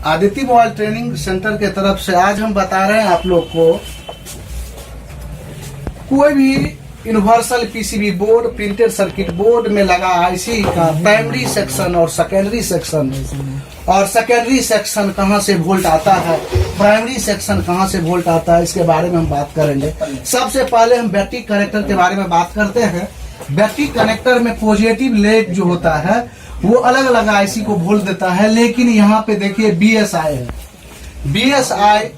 Aditya mobile training centre के तरफ से आज हम बता रहे हैं आप लोग को, कोई भी universal PCB board, printed circuit board में लगा आईसी का प्राइमरी सेक्शन और सेकेंडरी सेक्शन कहां से वोल्ट आता है, प्राइमरी सेक्शन कहां से वोल्ट आता है, इसके बारे में हम बात करेंगे। सबसे पहले हम बैटरी कनेक्टर के बारे में बात करते हैं। बैटरी कनेक्टर में पॉजिटिव लेग जो होता है वो अलग अलग आईसी को वोल्ट देता है, लेकिन यहाँ पे देखिए बीएसआई है। बीएसआई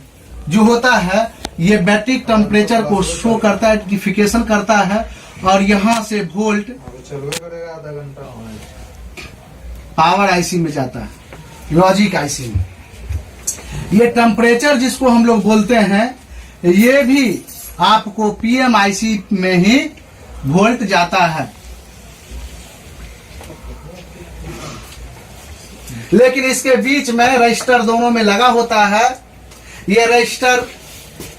जो होता है ये बैटरी टेम्परेचर को शो करता है, आइडेंटिफिकेशन करता है, और यहाँ से वोल्ट पावर आईसी में जाता है, लॉजिक आईसी में। ये टेम्परेचर जिसको हम लोग बोलते हैं ये भी आपको पीएम आईसी में ही वोल्ट जाता है, लेकिन इसके बीच में रजिस्टर दोनों में लगा होता है। ये रजिस्टर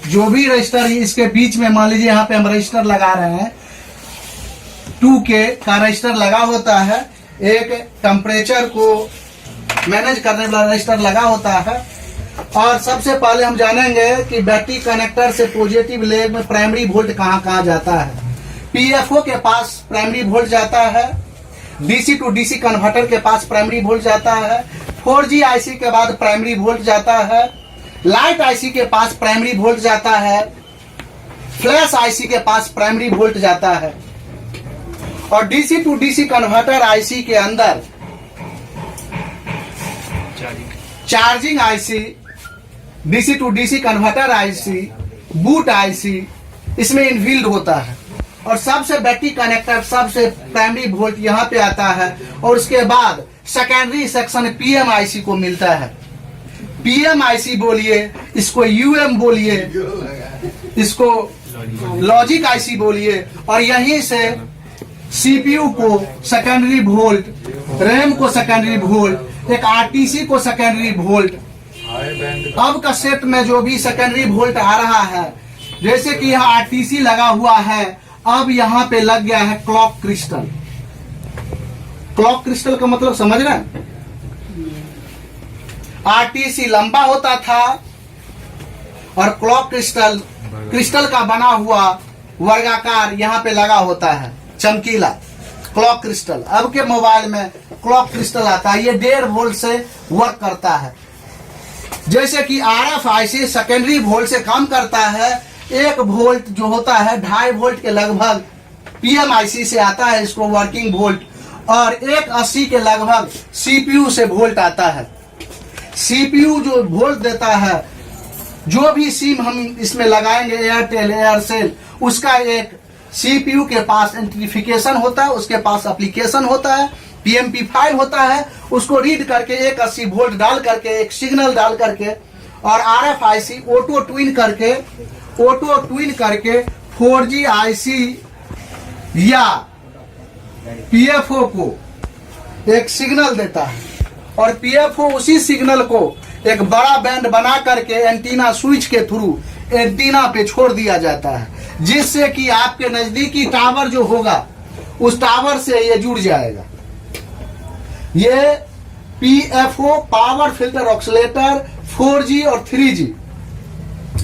जो भी रजिस्टर इसके बीच में, मान लीजिए यहाँ पे हम रजिस्टर लगा रहे हैं, 2K का रजिस्टर लगा होता है, एक टेम्परेचर को मैनेज करने वाला रजिस्टर लगा होता है। और सबसे पहले हम जानेंगे कि बैटरी कनेक्टर से पॉजिटिव लेग में प्राइमरी वोल्ट कहाँ कहाँ जाता है। पीएफओ के पास प्राइमरी वोल्ट जाता है, डीसी टू डीसी कन्वर्टर के पास प्राइमरी वोल्ट जाता है, 4G आईसी के बाद प्राइमरी वोल्ट जाता है, लाइट आईसी के पास प्राइमरी वोल्ट जाता है, फ्लैश आईसी के पास प्राइमरी वोल्ट जाता है, और DC to DC converter IC के अंदर charging IC, DC to DC converter IC, boot IC इसमें इनबिल्ड होता है। और सबसे बैटरी कनेक्टर सबसे प्राइमरी वोल्ट यहाँ पे आता है, और उसके बाद सेकेंडरी सेक्शन पीएम आईसी को मिलता है। पीएम आईसी बोलिए, इसको यूएम बोलिए, इसको लॉजिक आईसी बोलिए, और यहीं से सीपीयू को सेकेंडरी वोल्ट, रैम को सेकेंडरी वोल्ट, एक आरटीसी को सेकेंडरी वोल्ट। अब का सेट में जो भी सेकेंडरी वोल्ट आ रहा है, जैसे कि यहाँ आरटीसी लगा हुआ है, अब यहाँ पे लग गया है क्लॉक क्रिस्टल। क्लॉक क्रिस्टल का मतलब समझ रहे हैं? आरटीसी लंबा होता था और क्लॉक क्रिस्टल, क्रिस्टल का बना हुआ वर्गाकार यहाँ पे लगा होता है, चमकीला क्लॉक क्रिस्टल। अब के मोबाइल में क्लॉक क्रिस्टल आता है, ये 1.5 वोल्ट से वर्क करता है। जैसे कि आरएफ आईसी सेकेंडरी वोल्ट से काम करता है, 1 वोल्ट जो होता है 2.5 वोल्ट के लगभग पीएम आईसी से आता है, इसको वर्किंग वोल्ट, और 180 के लगभग सीपीयू से वोल्ट आता है। सीपीयू जो वोल्ट देता है, जो भी सिम हम इसमें लगाएंगे, एयरटेल, एयरसेल, उसका एक सीपीयू के पास आइडेंटिफिकेशन होता है, उसके पास एप्लीकेशन होता है, पीएमपी फाइल होता है, उसको रीड करके 180 वोल्ट डाल करके, एक सिग्नल डाल करके, और आरएफआईसी ऑटो ट्विन करके 4G आईसी या पीएफओ को एक सिग्नल देता है, और पीएफओ उसी सिग्नल को एक बड़ा बैंड बना करके एंटीना स्विच के थ्रू एंटीना पे छोड़ दिया जाता है, जिससे कि आपके नजदीकी टावर जो होगा उस टावर से ये जुड़ जाएगा। ये PFO power filter oscillator 4G और 3G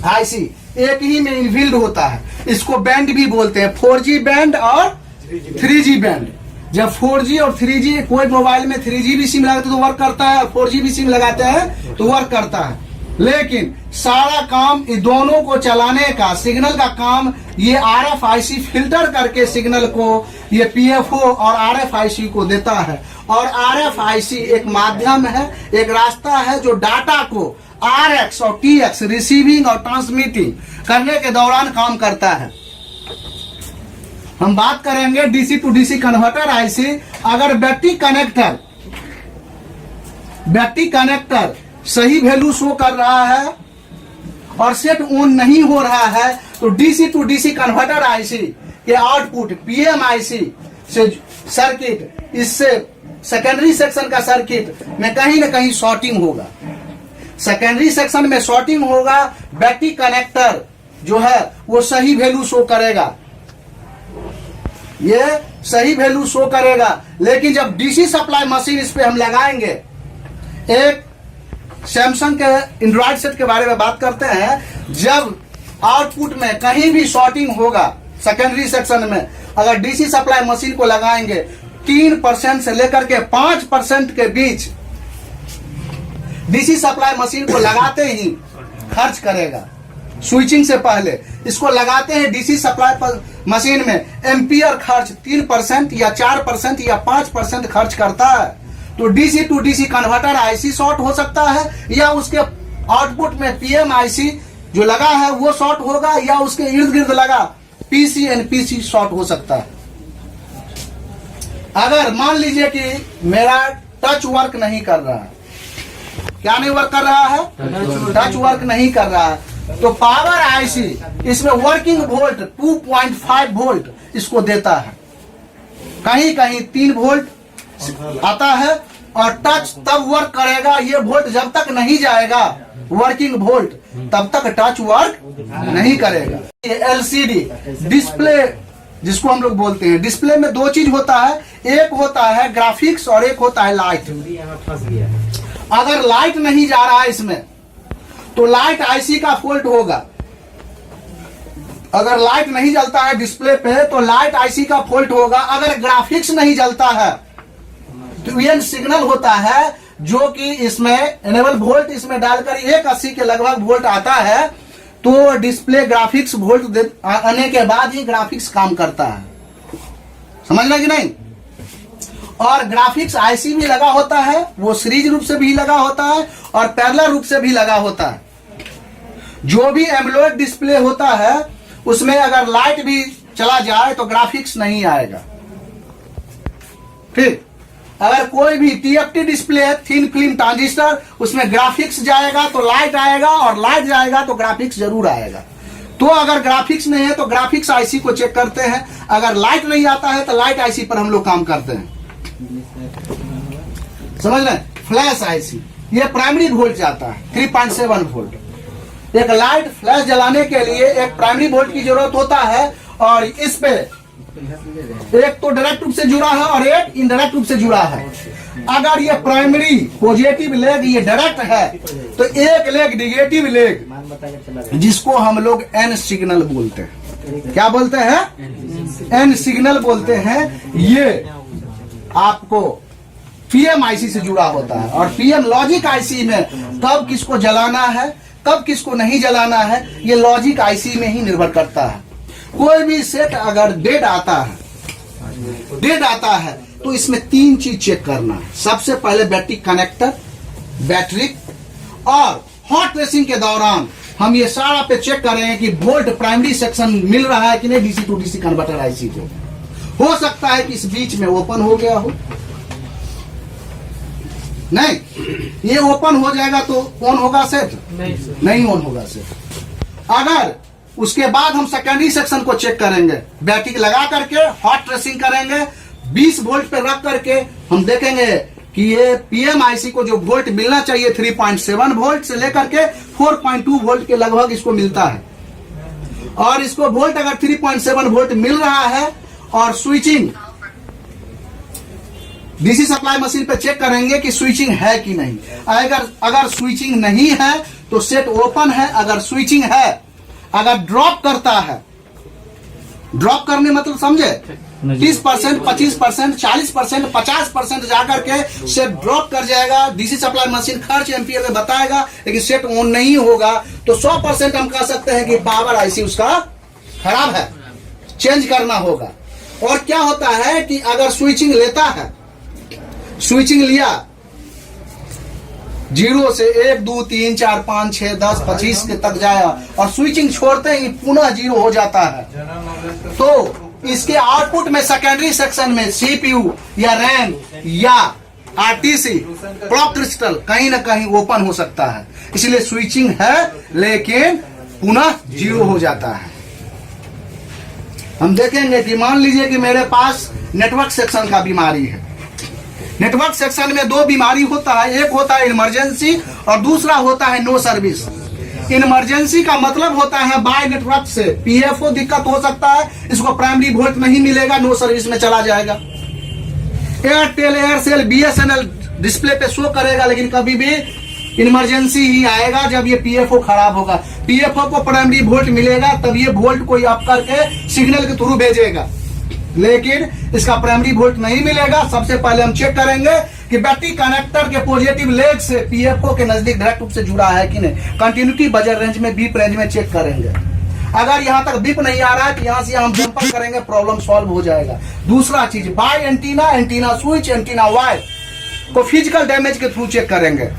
आईसी एक ही में इनबिल्ड होता है। इसको बैंड भी बोलते हैं, 4G बैंड और 3G बैंड। जब 4G और 3G, कोई मोबाइल में 3G भी सिम लगाते तो वर्क करता है, और 4G भी सिम लगाते हैं तो वर्क करता है, लेकिन सारा काम इन दोनों को चलाने का, सिग्नल का काम ये आरएफआईसी फिल्टर करके सिग्नल को ये पीएफओ और आरएफआईसी को देता है। और आरएफआईसी एक माध्यम है, एक रास्ता है जो डाटा को आरएक्स और टीएक्स रिसीविंग और ट्रांसमिटिंग करने के दौरान काम करता है। हम बात करेंगे DC to DC converter IC. अगर बैटरी कनेक्टर सही वैल्यू शो कर रहा है और सेट ऑन नहीं हो रहा है, तो DC to DC converter IC के आउटपुट पीएम आईसी से सर्किट, इससे सेकेंडरी सेक्शन का सर्किट में कहीं ना कहीं शॉर्टिंग होगा। सेकेंडरी सेक्शन में शॉर्टिंग होगा, बैटरी कनेक्टर जो है वो सही वैल्यू शो करेगा, ये सही वैल्यू शो करेगा। लेकिन जब डीसी सप्लाई मशीन इस पे हम लगाएंगे, एक सैमसंग के एंड्रॉइड सेट के बारे में बात करते हैं। जब आउटपुट में कहीं भी शॉर्टिंग होगा सेकेंडरी सेक्शन में, अगर डीसी सप्लाई मशीन को लगाएंगे 3% से लेकर के 5% के बीच डीसी सप्लाई मशीन को लगाते ही खर्च करेगा। स्विचिंग से पहले इसको लगाते हैं डीसी सप्लाई मशीन में, एम्पियर खर्च 3% या 4% या 5% खर्च करता है। तो DC to DC converter IC short हो सकता है, या उसके आउटपुट में पीएम आईसी जो लगा है वो शॉर्ट होगा, या उसके इर्द गिर्द लगा पीसी एनपीसी शॉर्ट हो सकता है। अगर मान लीजिए कि मेरा टच वर्क नहीं कर रहा है, क्या नहीं वर्क कर रहा है, टच वर्क नहीं कर रहा है, तो पावर आईसी इसमें वर्किंग वोल्ट 2.5 वोल्ट इसको देता है, कहीं कहीं 3 वोल्ट आता है, और टच तब वर्क करेगा। ये वोल्ट जब तक नहीं जाएगा वर्किंग वोल्ट तब तक टच वर्क नहीं करेगा। ये एलसीडी डिस्प्ले जिसको हम लोग बोलते हैं, डिस्प्ले में 2 चीज होता है, एक होता है ग्राफिक्स और एक होता है लाइट। अगर लाइट नहीं जा रहा है इसमें तो लाइट आईसी का फॉल्ट होगा। अगर लाइट नहीं जलता है डिस्प्ले पे तो लाइट आईसी का फॉल्ट होगा। अगर ग्राफिक्स नहीं जलता है तो ये सिग्नल होता है जो कि इसमें एनेबल वोल्ट इसमें डालकर 180 के लगभग वोल्ट आता है, तो डिस्प्ले ग्राफिक्स वोल्ट आने के बाद ही ग्राफिक्स काम करता है। समझना कि नहीं। और ग्राफिक्स आईसी भी लगा होता है, वो सीरीज रूप से भी लगा होता है और पैरेलल रूप से भी लगा होता है। जो भी एमोलेड डिस्प्ले होता है उसमें अगर लाइट भी चला जाए तो ग्राफिक्स नहीं आएगा। ठीक, अगर कोई भी टीएफटी डिस्प्ले है, थिन फिल्म ट्रांजिस्टर, उसमें ग्राफिक्स जाएगा तो लाइट आएगा, और लाइट जाएगा तो ग्राफिक्स जरूर आएगा। तो अगर ग्राफिक्स नहीं है तो ग्राफिक्स आईसी को चेक करते हैं, अगर लाइट नहीं आता है तो लाइट आईसी पर हम लोग काम करते हैं। समझ रहे हैं। फ्लैश आईसी ये प्राइमरी वोल्ट जाता है 3.7 वोल्ट। एक लाइट फ्लैश जलाने के लिए एक प्राइमरी वोल्ट की जरूरत होता है, और इस पे एक तो डायरेक्ट रूप से जुड़ा है और एक इनडायरेक्ट रूप से जुड़ा है। अगर ये प्राइमरी पॉजिटिव लेग ये डायरेक्ट है तो एक लेग निगेटिव लेग जिसको हम लोग एन सिग्नल बोलते हैं। क्या बोलते हैं? एन सिग्नल बोलते हैं। ये आपको पीएम आईसी से जुड़ा होता है, और पीएम लॉजिक आईसी में कब किसको जलाना है कब किसको नहीं जलाना है ये लॉजिक आईसी में ही निर्भर करता है। कोई भी सेट अगर डेड आता है तो इसमें 3 चीज चेक करना है। सबसे पहले बैटरी कनेक्टर, बैटरी, और हॉट रेसिंग के दौरान हम ये सारा पे चेक कर रहे हैं कि वोल्ट प्राइमरी सेक्शन मिल रहा है कि नहीं DC to DC converter IC को। हो सकता है कि इस बीच में ओपन हो गया हो, नहीं ये ओपन हो जाएगा तो ऑन होगा सेट, नहीं ऑन होगा सेट। अगर उसके बाद हम सेकेंडरी सेक्शन को चेक करेंगे, बैटरी लगा करके हॉट ट्रेसिंग करेंगे, 20 वोल्ट पे रख करके हम देखेंगे कि ये पीएम आईसी को जो वोल्ट मिलना चाहिए 3.7 वोल्ट से लेकर के 4.2 वोल्ट के लगभग इसको मिलता है। और इसको वोल्ट अगर 3.7 वोल्ट मिल रहा है और स्विचिंग डीसी सप्लाई मशीन पे चेक करेंगे कि स्विचिंग है कि नहीं। अगर स्विचिंग नहीं है तो सेट ओपन है। अगर स्विचिंग है, अगर ड्रॉप करता है, ड्रॉप करने मतलब समझे 30%, 25%, 40%, 50% जाकर के सेट ड्रॉप कर जाएगा। डीसी सप्लाई मशीन खर्च एम्पियर में बताएगा, लेकिन सेट ऑन नहीं होगा तो 100% हम कह सकते हैं कि पावर आईसी उसका खराब है, चेंज करना होगा। और क्या होता है कि अगर स्विचिंग लेता है, स्विचिंग लिया 0 से 1, 2, 3, 4, 5, 6, 10, 25 के तक जाया और स्विचिंग छोड़ते ही पुनः 0 हो जाता है, तो इसके आउटपुट में सेकेंडरी सेक्शन में सीपीयू या रैम या आरटीसी क्लॉक क्रिस्टल कहीं ना कहीं ओपन हो सकता है। इसलिए स्विचिंग है लेकिन पुनः 0 हो जाता है। हम देखेंगे कि मान लीजिए कि मेरे पास नेटवर्क सेक्शन का बीमारी है। नेटवर्क सेक्शन में 2 बीमारी होता है, एक होता है इमरजेंसी और दूसरा होता है नो सर्विस। इमरजेंसी का मतलब होता है बाय नेटवर्क से पीएफओ दिक्कत हो सकता है, इसको प्राइमरी वोल्ट नहीं मिलेगा, नो सर्विस में चला जाएगा। एयरटेल, एयरसेल, बीएसएनएल डिस्प्ले पे शो करेगा, लेकिन कभी भी इमरजेंसी ही आएगा जब ये पीएफओ खराब होगा। पीएफओ को प्राइमरी वोल्ट मिलेगा तब ये वोल्ट कोई ऑफ करके सिग्नल के थ्रू भेजेगा, लेकिन इसका प्राइमरी वोल्ट नहीं मिलेगा। सबसे पहले हम चेक करेंगे कि बैटरी कनेक्टर के पॉजिटिव लेग से पीएफओ के नजदीक डायरेक्ट रूप से जुड़ा है कि नहीं। कंटिन्यूटी बजर रेंज में, बीप रेंज में चेक करेंगे। अगर यहां तक बीप नहीं आ रहा है तो यहां से हम जंपर करेंगे, प्रॉब्लम सॉल्व हो जाएगा। दूसरा चीज, by antenna, antenna switch, antenna wire को फिजिकल डैमेज के थ्रू चेक करेंगे।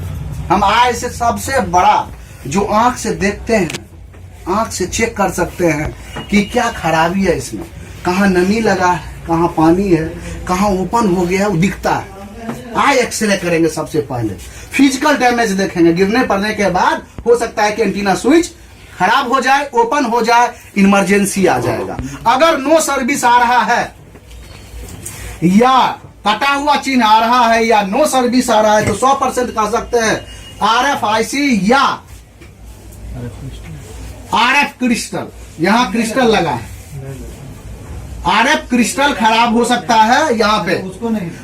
हम आज से सबसे बड़ा जो आंख से देखते हैं, आंख से चेक कर सकते हैं कि क्या खराबी है इसमें, कहाँ नमी लगा है, कहाँ पानी है, कहाँ ओपन हो गया है, वो दिखता है। आई एक्सरे करेंगे सबसे पहले, फिजिकल डैमेज देखेंगे। गिरने पड़ने के बाद हो सकता है कि एंटीना स्विच खराब हो जाए, ओपन हो जाए, इमरजेंसी आ जाएगा। अगर नो सर्विस आ रहा है या कटा हुआ चिन्ह आ रहा है या नो सर्विस आ रहा है तो 100% कह सकते हैं RFIC या RF क्रिस्टल, यहां क्रिस्टल लगा है, RF क्रिस्टल खराब हो सकता है यहाँ पे।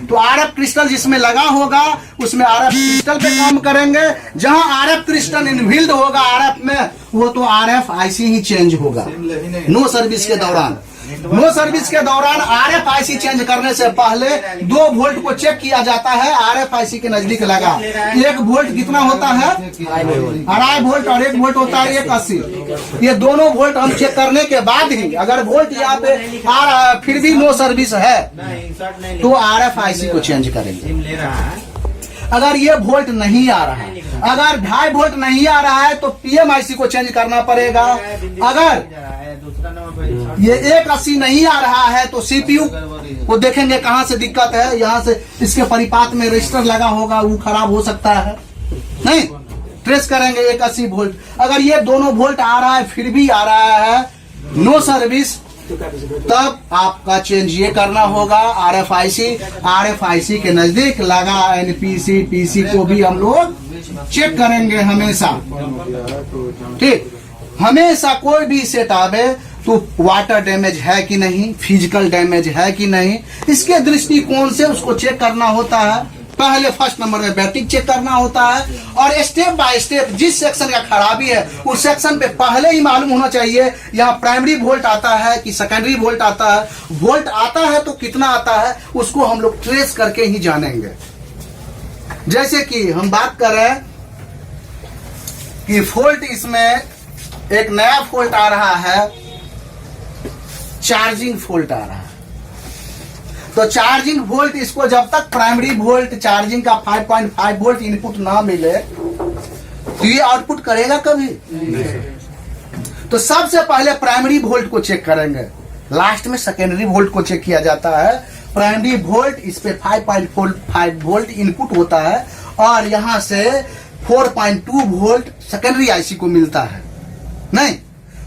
तो RF क्रिस्टल जिसमें लगा होगा उसमें RF क्रिस्टल पे काम करेंगे। जहां RF क्रिस्टल इनबिल्ड होगा RF में, वो तो RFIC ही चेंज होगा नो सर्विस के दौरान। नो सर्विस के दौरान RFIC चेंज करने से पहले 2 वोल्ट को चेक किया जाता है। RFIC के नजदीक लगा 1 वोल्ट कितना होता है, 2.5 वोल्ट, और 1 वोल्ट होता है 180। ये दोनों वोल्ट हम चेक करने के बाद ही, अगर वोल्ट यहाँ पे आ रहा है फिर भी नो सर्विस है तो RFIC को चेंज करेंगे। अगर ये वोल्ट नहीं आ रहा है, अगर 2.5 वोल्ट नहीं आ रहा है तो PMIC को चेंज करना पड़ेगा। अगर ये 180 नहीं आ रहा है तो CPU को देखेंगे कहां से दिक्कत है। यहां से इसके परिपात में रजिस्टर लगा होगा, वो खराब हो सकता है, नहीं ट्रेस करेंगे 180 वोल्ट। अगर ये दोनों वोल्ट आ रहा है फिर भी आ रहा है नो सर्विस, तब आपका चेंज ये करना होगा RFIC के नजदीक लगा NPC, PC को भी हम लोग चेक करेंगे हमेशा। ठीक, हमेशा कोई भी सेट आवे तो वाटर डैमेज है कि नहीं, फिजिकल डैमेज है कि नहीं, इसके दृष्टिकोण से उसको चेक करना होता है। पहले फर्स्ट नंबर में बैटरी चेक करना होता है और स्टेप बाय स्टेप जिस सेक्शन का खराबी है उस सेक्शन पे पहले ही मालूम होना चाहिए यहाँ प्राइमरी वोल्ट आता है कि सेकेंडरी वोल्ट आता है। वोल्ट आता है तो कितना आता है उसको हम लोग ट्रेस करके ही जानेंगे। जैसे कि हम बात कर रहे हैं कि फॉल्ट, इसमें एक नया फॉल्ट आ रहा है, चार्जिंग फॉल्ट आ रहा है। तो चार्जिंग वोल्ट, इसको जब तक प्राइमरी वोल्ट चार्जिंग का 5.5 वोल्ट इनपुट ना मिले तो ये आउटपुट करेगा कभी? तो सबसे पहले प्राइमरी वोल्ट को चेक करेंगे, लास्ट में सेकेंडरी वोल्ट को चेक किया जाता है। प्राइमरी वोल्ट, इस पे 5.5 वोल्ट इनपुट होता है और यहां से 4.2 वोल्ट सेकेंडरी आईसी को मिलता है, नहीं?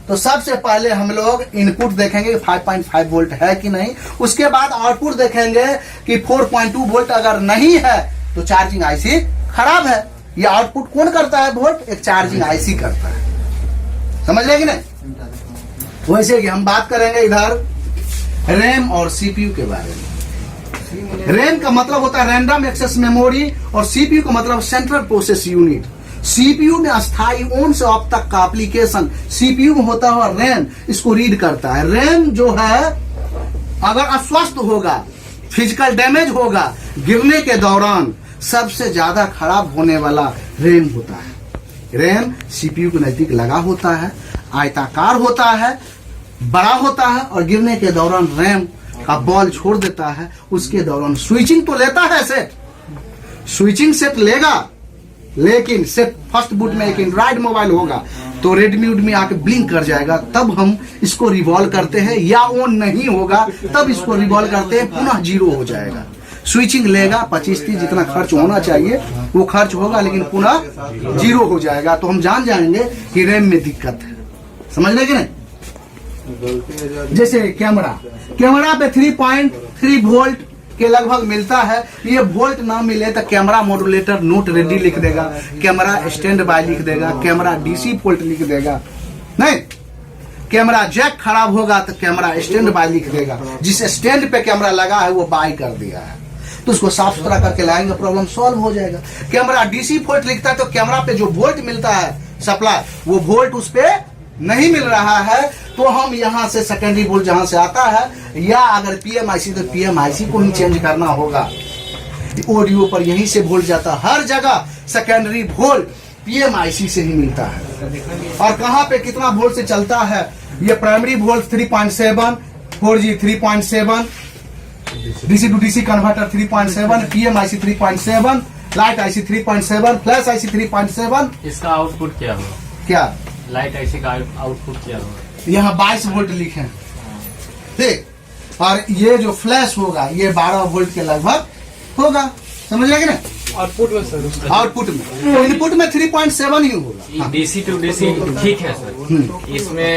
तो सबसे पहले हम लोग इनपुट देखेंगे 5.5 वोल्ट है कि नहीं, उसके बाद आउटपुट देखेंगे कि 4.2 वोल्ट अगर नहीं है तो चार्जिंग आईसी खराब है। ये आउटपुट कौन करता है वोल्ट? एक चार्जिंग आईसी करता है, समझ रहे कि नहीं? वैसे कि हम बात करेंगे इधर रैम और सीपीयू के बारे में। रैम का मतलब होता है रैंडम एक्सेस मेमोरी और सीपीयू का मतलब सेंट्रल प्रोसेस यूनिट। सीपीयू में अस्थायी ऑन से ऑफ तक का एप्लीकेशन सीपीयू में होता है और रैम इसको रीड करता है। रैम जो है अगर अस्वस्थ होगा, फिजिकल डैमेज होगा, गिरने के दौरान सबसे ज्यादा खराब होने वाला रैम होता है। रैम सीपीयू के नजदीक लगा होता है, आयताकार होता है, बड़ा होता है और गिरने के दौरान रैम का बॉल छोड़ देता है। उसके दौरान स्विचिंग तो लेता है सेट, स्विचिंग सेट लेगा, लेकिन सेट फर्स्ट बूट में एक एंड्रॉइड मोबाइल होगा तो रेडमी उडमी आके ब्लिंक कर जाएगा, तब हम इसको रिवॉल्व करते हैं, या ऑन नहीं होगा तब इसको रिवॉल्व करते हैं, पुनः जीरो हो जाएगा। स्विचिंग लेगा 25-30 जितना खर्च होना चाहिए वो खर्च होगा, लेकिन पुनः जीरो हो जाएगा। तो हम जान जाएंगे कि रैम में दिक्कत है, समझ रहे कि नहीं? जैसे कैमरा पे 3.3 वोल्ट के लगभग मिलता है। ये वोल्ट ना मिले तो कैमरा मॉड्यूलेटर नोट रेडी लिख देगा, कैमरा स्टैंड बाय लिख देगा, कैमरा डीसी पोर्ट लिख देगा, नहीं? कैमरा जैक खराब होगा तो कैमरा स्टैंड बाय लिख देगा, जिस स्टैंड पे कैमरा लगा है वो बाय कर दिया है। तो उसको साफ सुथरा करके लाएंगे, प्रॉब्लम सॉल्व हो जाएगा। कैमरा डीसी वोल्ट लिखता है तो कैमरा पे जो वोल्ट मिलता है सप्लाई, वो वोल्ट उस पे नहीं मिल रहा है, तो हम यहाँ से सेकेंडरी वोल्ट जहां से आता है, या अगर पीएमआईसी तो पीएमआईसी को ही चेंज करना होगा। ऑडियो पर यहीं से वोल्ट जाता है, हर जगह सेकेंडरी वोल्ट पीएमआईसी से ही मिलता है। और कहाँ पे कितना वोल्ट से चलता है, ये primary volt 3.7, 4G 3.7, DC to DC converter 3.7, PMIC 3.7, light IC 3.7, flash IC 3.7। इसका आउटपुट क्या होगा? क्या लाइट आईसी का आउटपुट क्या होगा? यहाँ 22 वोल्ट लिखे हैं, ठीक। और ये जो फ्लैश होगा ये 12 वोल्ट के लगभग होगा, समझ लगे ना। आउटपुट में सर, आउटपुट में, तो इनपुट में 3.7 ही होगा। डीसी टू डीसी ठीक है सर, इसमें